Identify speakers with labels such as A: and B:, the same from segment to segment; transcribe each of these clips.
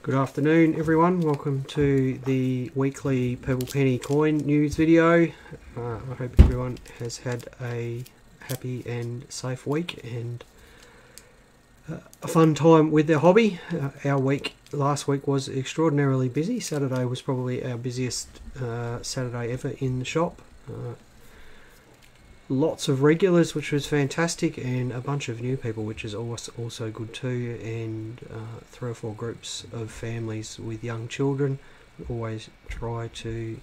A: Good afternoon everyone, welcome to the weekly Purple Penny coin news video. I hope everyone has had a happy and safe week and a fun time with their hobby. Our week last week was extraordinarily busy. Saturday was probably our busiest Saturday ever in the shop. Lots of regulars, which was fantastic, and a bunch of new people, which is also good too, and 3 or 4 groups of families with young children. We always try to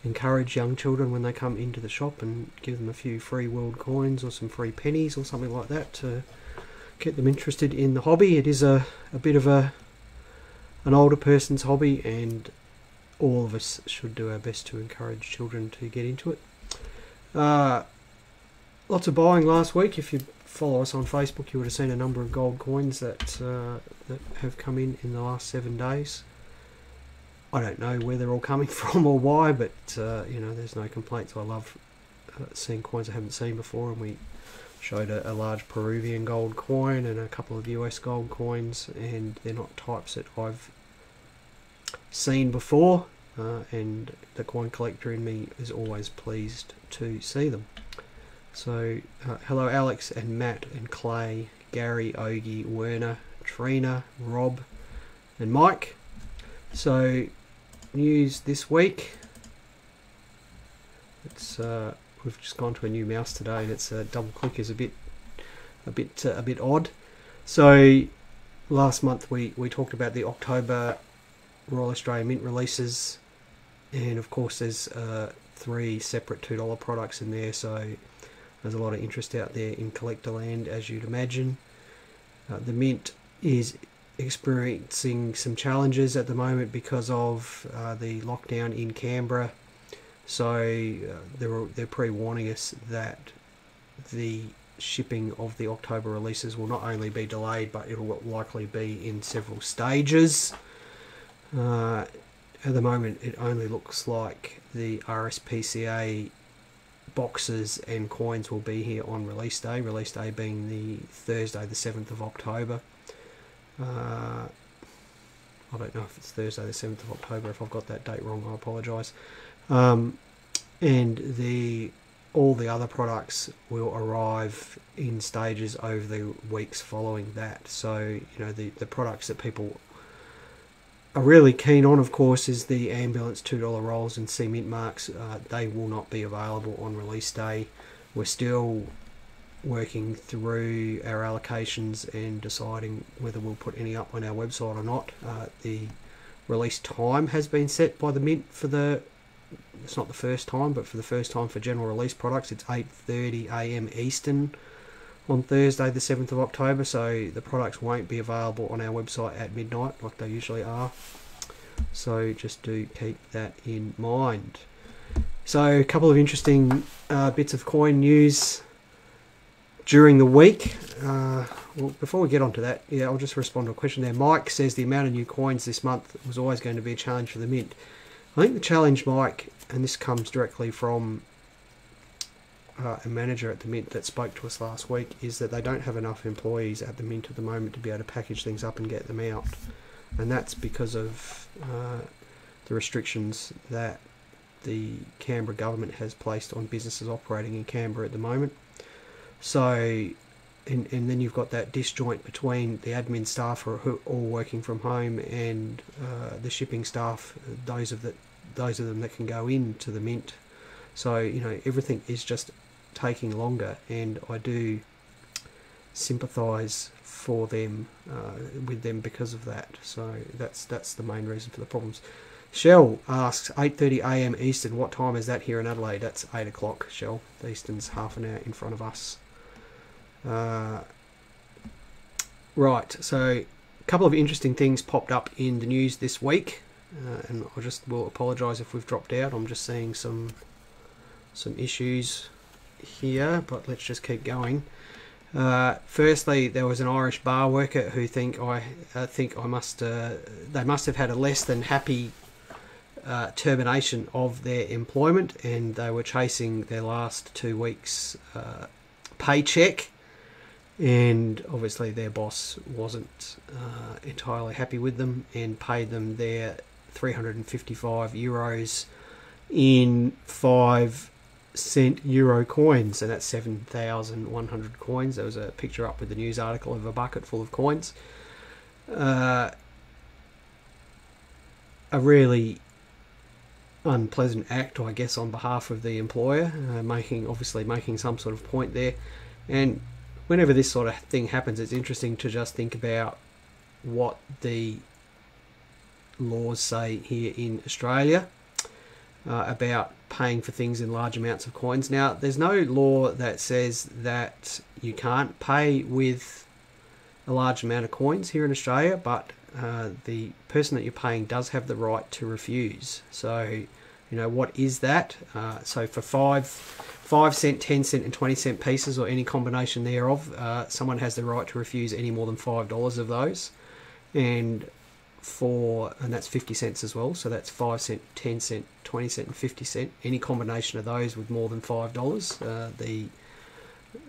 A: encourage young children when they come into the shop and give them a few free world coins or some free pennies or something like that to get them interested in the hobby. It is a bit of an older person's hobby, and all of us should do our best to encourage children to get into it. Lots of buying last week. If you follow us on Facebook, you would have seen a number of gold coins that have come in the last 7 days. I don't know where they're all coming from or why, but you know, there's no complaints. I love seeing coins I haven't seen before, and we showed a large Peruvian gold coin and a couple of US gold coins, and they're not types that I've seen before. And the coin collector in me is always pleased to see them. So hello Alex and Matt and Clay, Gary, Ogie, Werner, Trina, Rob and Mike. So news this week, it's we've just gone to a new mouse today, and it's double click is a bit odd. So last month we talked about the October Royal Australian Mint releases, and of course there's 3 separate $2 products in there, so there's a lot of interest out there in collector land, as you'd imagine. The Mint is experiencing some challenges at the moment because of the lockdown in Canberra, so they're pre-warning us that the shipping of the October releases will not only be delayed, but it will likely be in several stages. At the moment it only looks like the RSPCA boxes and coins will be here on release day being the Thursday the 7th of October. I don't know if it's Thursday the 7th of October. If I've got that date wrong, I apologise. And all the other products will arrive in stages over the weeks following that. So you know, the products that people are really keen on, of course, is the Ambulance $2 rolls and C Mint marks. They will not be available on release day. We're still working through our allocations and deciding whether we'll put any up on our website or not. The release time has been set by the Mint for it's not the first time, but for the first time for general release products, it's 8:30 AM Eastern on Thursday the 7th of October, so the products won't be available on our website at midnight like they usually are. So just do keep that in mind. So a couple of interesting bits of coin news during the week. Well, before we get on to that, yeah, I'll just respond to a question there. Mike says the amount of new coins this month was always going to be a challenge for the Mint. I think the challenge, Mike, and this comes directly from a manager at the Mint that spoke to us last week, is that they don't have enough employees at the Mint at the moment to be able to package things up and get them out, and that's because of the restrictions that the Canberra government has placed on businesses operating in Canberra at the moment. So and then you've got that disjoint between the admin staff who are all working from home and the shipping staff, those of them that can go into the Mint. So you know, everything is just taking longer, and I do sympathise for them with them because of that. So that's the main reason for the problems. Shell asks 8:30 AM Eastern. What time is that here in Adelaide? That's 8 o'clock. Shell, the Eastern's half an hour in front of us. Right, so a couple of interesting things popped up in the news this week, and I just will apologise if we've dropped out. I'm just seeing some issues here, but let's just keep going. Firstly, there was an Irish bar worker who they must have had a less than happy termination of their employment, and they were chasing their last 2 weeks paycheck, and obviously their boss wasn't entirely happy with them and paid them their 355 euros in 5-cent euro coins, and that's 7,100 coins. There was a picture up with the news article of a bucket full of coins. A really unpleasant act, I guess, on behalf of the employer, making some sort of point there. And whenever this sort of thing happens, it's interesting to just think about what the laws say here in Australia about paying for things in large amounts of coins. Now, there's no law that says that you can't pay with a large amount of coins here in Australia, but the person that you're paying does have the right to refuse. So, what is that? So for 5-cent, 10-cent and 20-cent pieces, or any combination thereof, someone has the right to refuse any more than $5 of those. And that's 50 cents as well, so that's 5-cent, 10-cent, 20-cent and 50-cent. Any combination of those with more than $5, the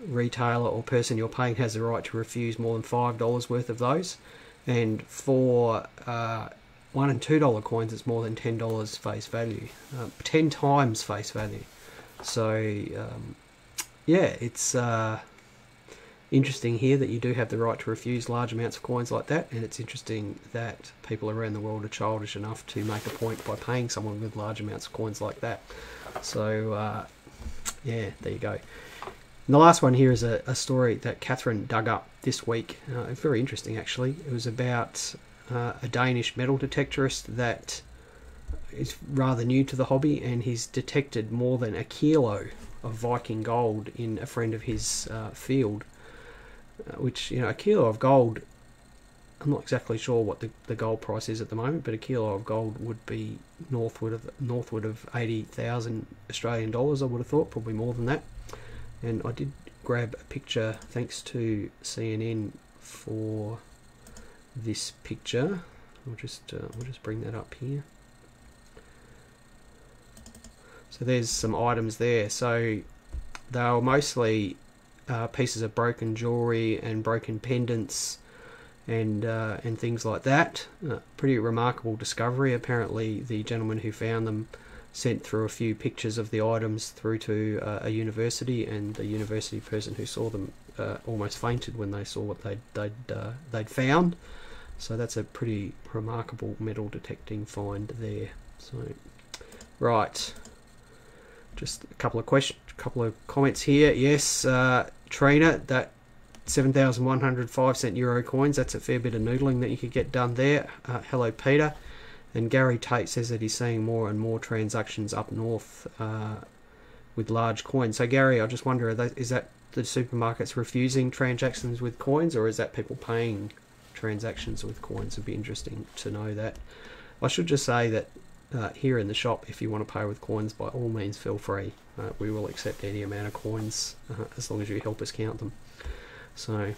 A: retailer or person you're paying has the right to refuse more than $5 worth of those. And for $1 and $2 coins, it's more than $10 face value, 10 times face value. So yeah, it's interesting here that you do have the right to refuse large amounts of coins like that, and it's interesting that people around the world are childish enough to make a point by paying someone with large amounts of coins like that. So yeah, there you go. And the last one here is a story that Catherine dug up this week. It's very interesting, actually. It was about a Danish metal detectorist that is rather new to the hobby, and he's detected more than 1 kilo of Viking gold in a friend of his field. Which, 1 kilo of gold, I'm not exactly sure what the gold price is at the moment, but 1 kilo of gold would be northward of 80,000 Australian dollars, I would have thought, probably more than that. And I did grab a picture, thanks to CNN, for this picture. We'll just bring that up here. So there's some items there. So they were mostly pieces of broken jewelry and broken pendants and things like that. Pretty remarkable discovery. Apparently the gentleman who found them sent through a few pictures of the items through to a university, and the university person who saw them almost fainted when they saw what they'd found. So that's a pretty remarkable metal detecting find there. So right, just a couple of comments here. Yes, Trina, that 7,100 5-cent euro coins, that's a fair bit of noodling that you could get done there. Hello, Peter. And Gary Tate says that he's seeing more and more transactions up north with large coins. So Gary, I just wonder, is that the supermarkets refusing transactions with coins, or is that people paying transactions with coins? It'd be interesting to know that. I should just say that here in the shop, if you want to pay with coins, by all means feel free. We will accept any amount of coins as long as you help us count them. So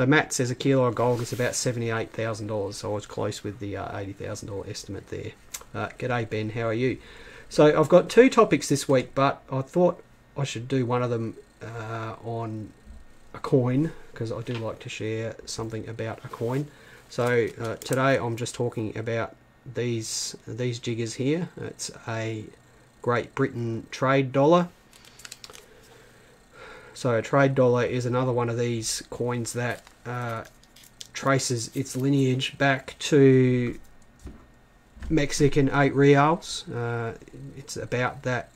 A: Matt says 1 kilo of gold is about $78,000, so I was close with the $80,000 estimate there. G'day Ben, how are you? So I've got 2 topics this week, but I thought I should do one of them on a coin, because I do like to share something about a coin. So today I'm just talking about these jiggers here. It's a Great Britain trade dollar. So a trade dollar is another one of these coins that traces its lineage back to Mexican 8 reals. It's about that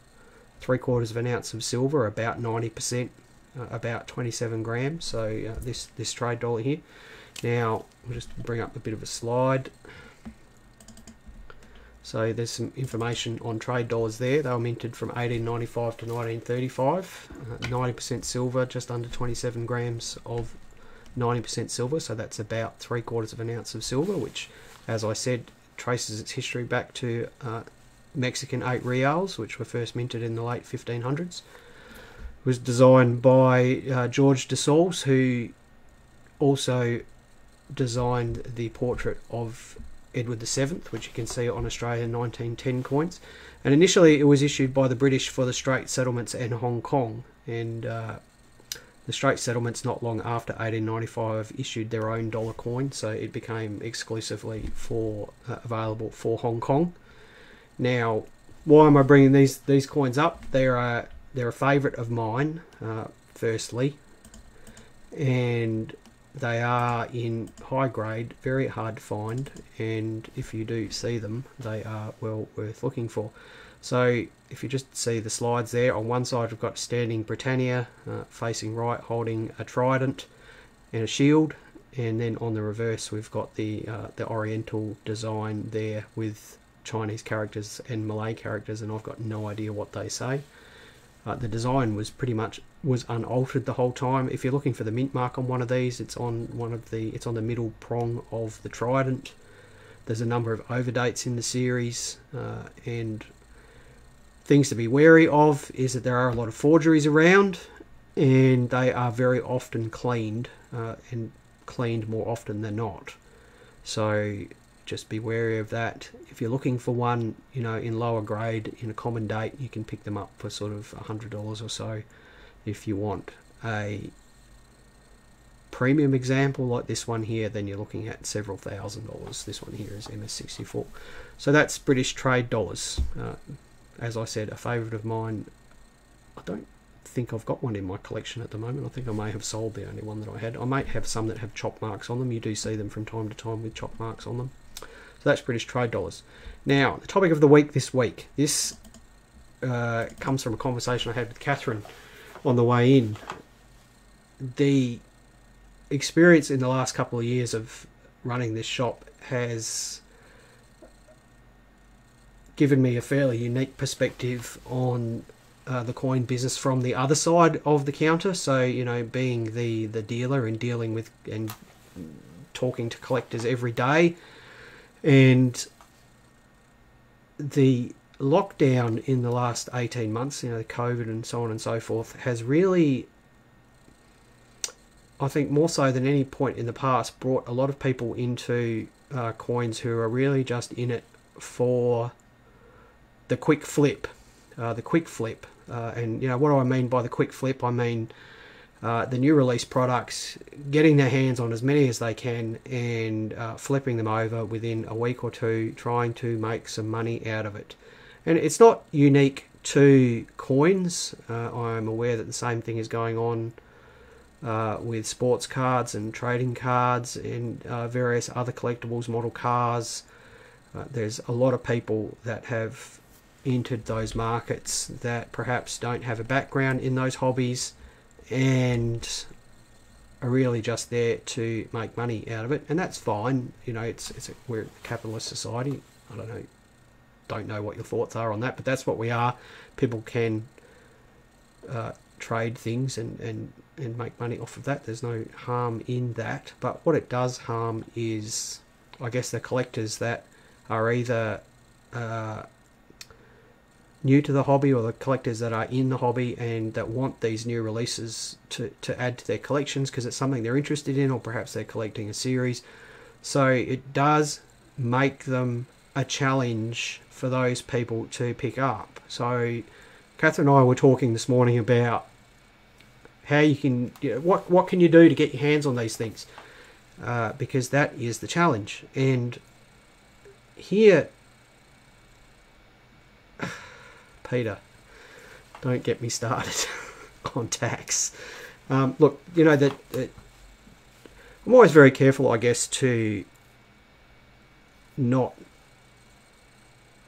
A: 3/4 of an ounce of silver, about 90%, about 27 grams. So this trade dollar here. Now we'll just bring up a bit of a slide. So there's some information on trade dollars there. They were minted from 1895 to 1935. 90% silver, just under 27 grams of 90% silver. So that's about 3/4 of an ounce of silver, which, as I said, traces its history back to Mexican 8 reals, which were first minted in the late 1500s. It was designed by George de Saules, who also designed the portrait of Edward VII, which you can see on Australian 1910 coins. And initially it was issued by the British for the Strait Settlements and Hong Kong. And The Straits Settlements, not long after 1895, issued their own dollar coin, so it became exclusively for available for Hong Kong. Now, why am I bringing these coins up? They're a favourite of mine, firstly, and they are in high grade, very hard to find, and if you do see them, they are well worth looking for. So if you just see the slides there, on one side we've got standing Britannia, facing right, holding a trident and a shield, and then on the reverse we've got the Oriental design there with Chinese characters and Malay characters, and I've got no idea what they say. The design was pretty much unaltered the whole time. If you're looking for the mint mark on one of these, it's on the middle prong of the trident. There's a number of overdates in the series, and things to be wary of is that there are a lot of forgeries around, and they are very often cleaned, and cleaned more often than not. So just be wary of that. If you're looking for one, in lower grade, in a common date, you can pick them up for sort of $100 or so. If you want a premium example like this one here, then you're looking at several $1,000s. This one here is MS64. So that's British trade dollars. As I said, a favourite of mine. I don't think I've got one in my collection at the moment. I think I may have sold the only one that I had. I might have some that have chop marks on them. You do see them from time to time with chop marks on them. So that's British trade dollars. Now, the topic of the week this week. This comes from a conversation I had with Catherine on the way in. The experience in the last couple of years of running this shop has given me a fairly unique perspective on the coin business from the other side of the counter. So, being the dealer and dealing with and talking to collectors every day. And the lockdown in the last 18 months, the COVID and so on and so forth, has really, I think more so than any point in the past, brought a lot of people into coins who are really just in it for the quick flip. And what do I mean by the quick flip? I mean the new release products, getting their hands on as many as they can and flipping them over within a week or two, trying to make some money out of it. And it's not unique to coins. I'm aware that the same thing is going on with sports cards and trading cards and various other collectibles, model cars. There's a lot of people that have entered those markets that perhaps don't have a background in those hobbies and are really just there to make money out of it, and that's fine. We're a capitalist society. I don't know what your thoughts are on that, but that's what we are. People can trade things and make money off of that. There's no harm in that, but what it does harm is, I guess, the collectors that are either new to the hobby, or the collectors that are in the hobby and that want these new releases to add to their collections because it's something they're interested in, or perhaps they're collecting a series. So it does make them a challenge for those people to pick up. So Catherine and I were talking this morning about how you can, what can you do to get your hands on these things, because that is the challenge. And here, Peter, don't get me started on tax. Look, that I'm always very careful, I guess, to not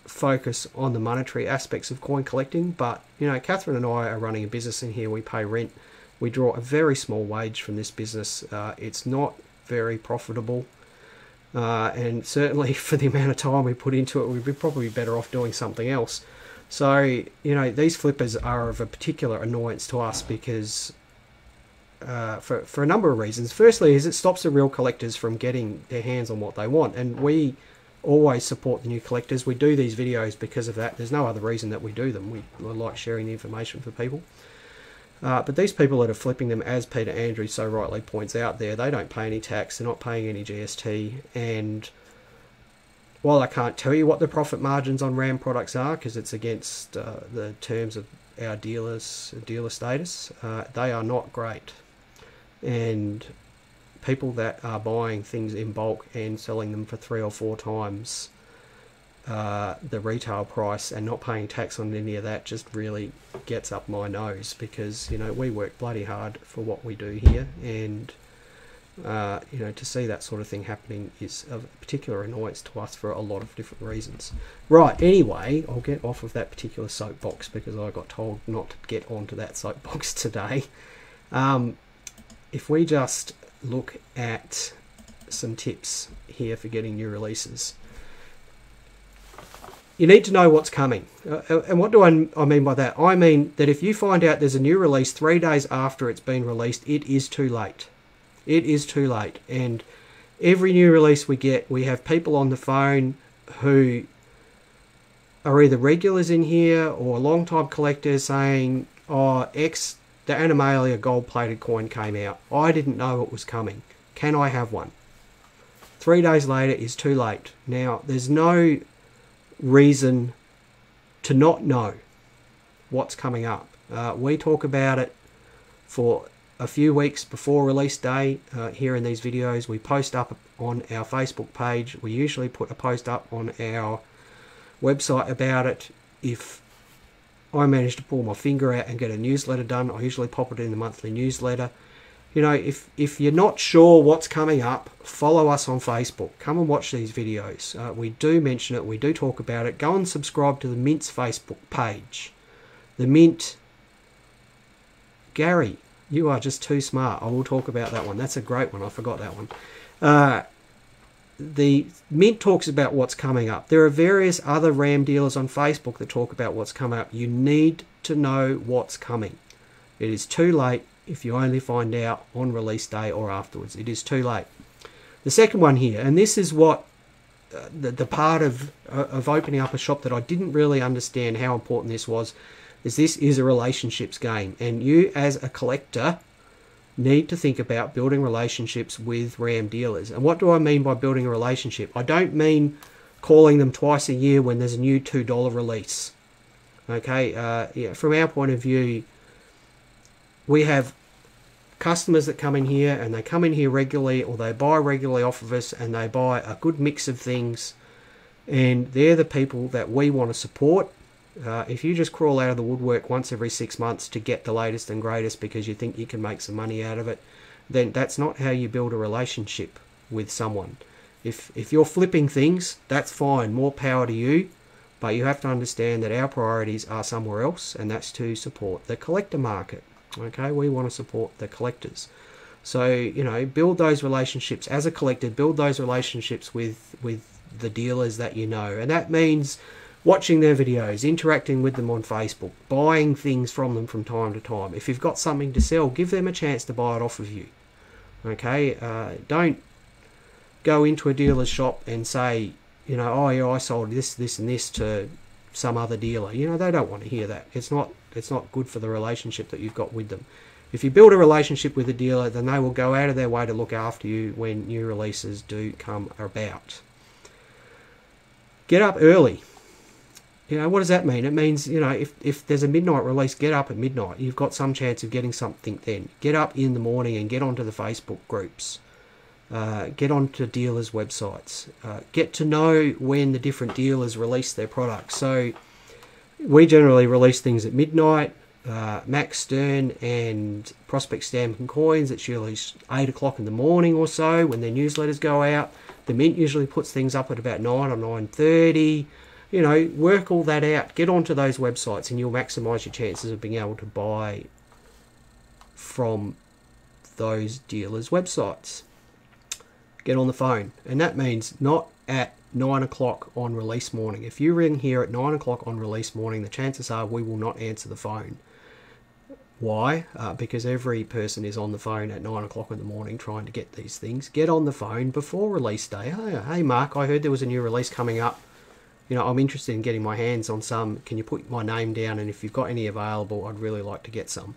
A: focus on the monetary aspects of coin collecting. But Catherine and I are running a business in here. We pay rent. We draw a very small wage from this business. It's not very profitable, and certainly for the amount of time we put into it, we'd be probably better off doing something else. So, these flippers are of a particular annoyance to us because for a number of reasons. Firstly is it stops the real collectors from getting their hands on what they want, and we always support the new collectors. We do these videos because of that. There's no other reason that we do them. We like sharing the information for people. But these people that are flipping them, as Peter Andrews so rightly points out there, they don't pay any tax, they're not paying any GST, and while I can't tell you what the profit margins on RAM products are because it's against the terms of our dealer status, they are not great. and people that are buying things in bulk and selling them for 3 or 4 times the retail price and not paying tax on any of that just really gets up my nose, because you know, we work bloody hard for what we do here, and you know, to see that sort of thing happening is of particular annoyance to us for a lot of different reasons. Right, anyway, I'll get off of that particular soapbox because I got told not to get onto that soapbox today. If we just look at some tips here for getting new releases. You need to know what's coming. And what do I mean by that? I mean that if you find out there's a new release 3 days after it's been released, it is too late. It is too late. And every new release we get, we have people on the phone who are either regulars in here or long-time collectors saying, oh, the Animalia gold-plated coin came out. I didn't know it was coming. Can I have one? 3 days later is too late. Now, there's no reason to not know what's coming up. We talk about it for a few weeks before release day here in these videos. We post up on our Facebook page. We usually put a post up on our website about it. If I manage to pull my finger out and get a newsletter done, I usually pop it in the monthly newsletter. You know, if you're not sure what's coming up, follow us on Facebook. Come and watch these videos. We do mention it. We do talk about it. Go and subscribe to the Mint's Facebook page. The Mint. Gary, you are just too smart. I will talk about that one. That's a great one. I forgot that one. The Mint talks about what's coming up. There are various other RAM dealers on Facebook that talk about what's coming up. You need to know what's coming. It is too late if you only find out on release day or afterwards. It is too late. The second one here, and this is what the part of opening up a shop that I didn't really understand how important this was, is this is a relationships game, and you as a collector need to think about building relationships with RAM dealers. And what do I mean by building a relationship? I don't mean calling them twice a year when there's a new $2 release. Okay, yeah, from our point of view, we have customers that come in here, and they come in here regularly, or they buy regularly off of us, and they buy a good mix of things, and they're the people that we want to support. If you just crawl out of the woodwork once every 6 months to get the latest and greatest because you think you can make some money out of it, then that's not how you build a relationship with someone. If you're flipping things, that's fine, more power to you, but you have to understand that our priorities are somewhere else, and that's to support the collector market. Okay, we want to support the collectors. So, you know, build those relationships as a collector, build those relationships with the dealers that you know. And that means watching their videos, interacting with them on Facebook, buying things from them from time to time. If you've got something to sell, give them a chance to buy it off of you. Okay, don't go into a dealer's shop and say, you know, oh yeah, I sold this, this and this to some other dealer. You know, they don't want to hear that. It's not good for the relationship that you've got with them. If you build a relationship with a dealer, then they will go out of their way to look after you when new releases do come about. Get up early. You know, what does that mean? It means, you know, if there's a midnight release, get up at midnight. You've got some chance of getting something then. Get up in the morning and get onto the Facebook groups. Get onto dealers' websites. Get to know when the different dealers release their products. So we generally release things at midnight. Max Stern and Prospect Stamp and Coins, it's usually 8 o'clock in the morning or so when their newsletters go out. The Mint usually puts things up at about 9 or 9:30. You know, work all that out. Get onto those websites and you'll maximise your chances of being able to buy from those dealers' websites. Get on the phone. And that means not at 9 o'clock on release morning. If you ring here at 9 o'clock on release morning, the chances are we will not answer the phone. Why? Because every person is on the phone at 9 o'clock in the morning trying to get these things. Get on the phone before release day. Hey Mark, I heard there was a new release coming up. You know, I'm interested in getting my hands on some. Can you put my name down? And if you've got any available, I'd really like to get some.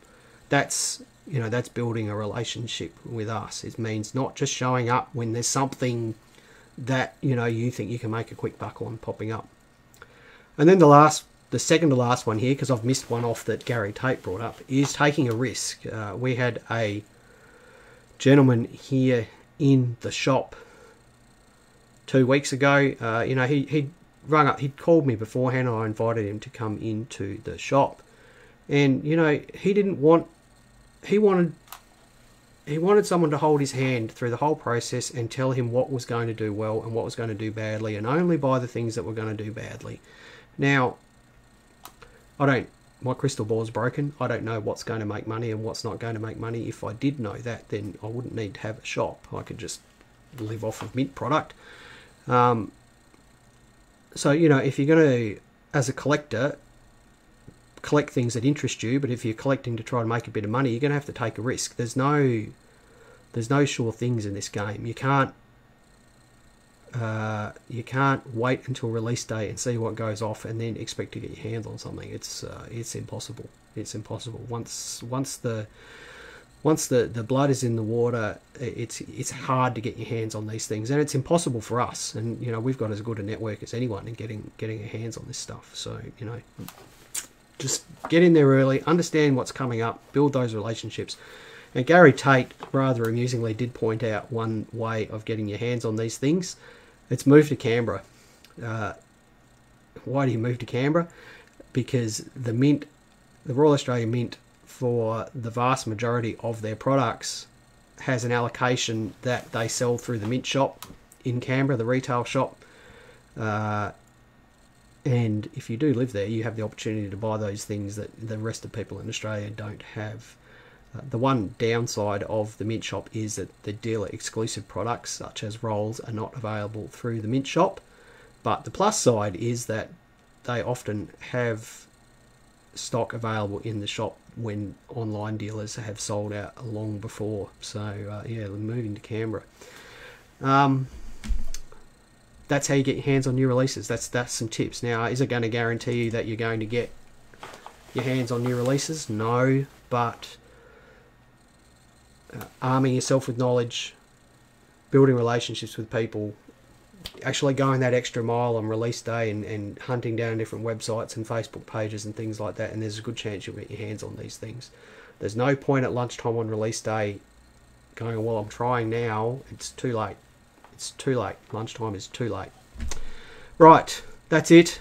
A: That's, you know, that's building a relationship with us. It means not just showing up when there's something that, you know, you think you can make a quick buck on popping up. And then the second to last one here, because I've missed one off that Gary Tate brought up, is taking a risk. We had a gentleman here in the shop 2 weeks ago. You know, he'd rung up, he'd called me beforehand. I invited him to come into the shop, and you know, he wanted someone to hold his hand through the whole process and tell him what was going to do well and what was going to do badly, and only buy the things that were going to do badly. Now, my crystal ball is broken. I don't know what's going to make money and what's not going to make money. If I did know that, then I wouldn't need to have a shop. I could just live off of mint product. So, you know, if you're going to, as a collector, collect things that interest you, but if you're collecting to try and make a bit of money, you're going to have to take a risk. There's no sure things in this game. You can't wait until release day and see what goes off and then expect to get your hands on something. It's impossible. It's impossible. Once the blood is in the water, it's hard to get your hands on these things, and it's impossible for us. And you know, we've got as good a network as anyone in getting our hands on this stuff. So you know, just get in there early, understand what's coming up, build those relationships. And Gary Tate, rather amusingly, did point out one way of getting your hands on these things. It's move to Canberra. Why do you move to Canberra? Because the Royal Australian Mint, for the vast majority of their products, has an allocation that they sell through the mint shop in Canberra, the retail shop. And if you do live there, you have the opportunity to buy those things that the rest of people in Australia don't have. The one downside of the mint shop is that the dealer exclusive products such as rolls are not available through the mint shop. But the plus side is that they often have stock available in the shop when online dealers have sold out long before. So yeah, moving to Canberra. That's how you get your hands on new releases. That's some tips. Now, is it going to guarantee you that you're going to get your hands on new releases? No, but arming yourself with knowledge, building relationships with people, actually going that extra mile on release day and hunting down different websites and Facebook pages and things like that, and there's a good chance you'll get your hands on these things. There's no point at lunchtime on release day going, well, I'm trying now. It's too late. It's too late. Lunchtime is too late. Right, that's it.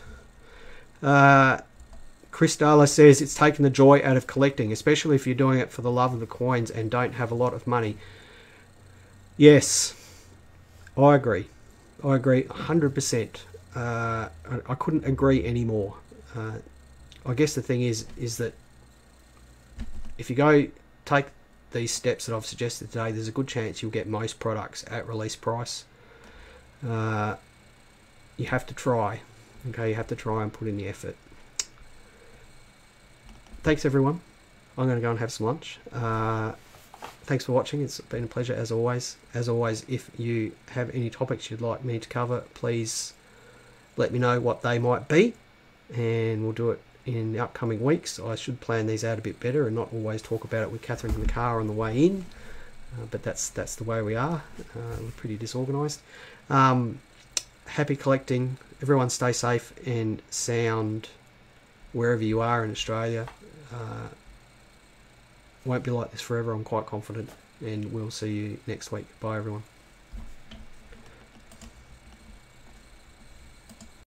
A: Chris Darla says it's taken the joy out of collecting, especially if you're doing it for the love of the coins and don't have a lot of money. Yes, I agree. I agree 100%. I couldn't agree anymore. I guess the thing is that if you go take these steps that I've suggested today, there's a good chance you'll get most products at release price. You have to try. Okay, you have to try and put in the effort. Thanks everyone. I'm going to go and have some lunch. Thanks for watching. It's been a pleasure as always. As always, if you have any topics you'd like me to cover, please let me know what they might be, and we'll do it in the upcoming weeks. I should plan these out a bit better and not always talk about it with Catherine in the car on the way in, but that's the way we are. We're pretty disorganised. Happy collecting. Everyone stay safe and sound wherever you are in Australia. Won't be like this forever, I'm quite confident, and we'll see you next week. Bye everyone.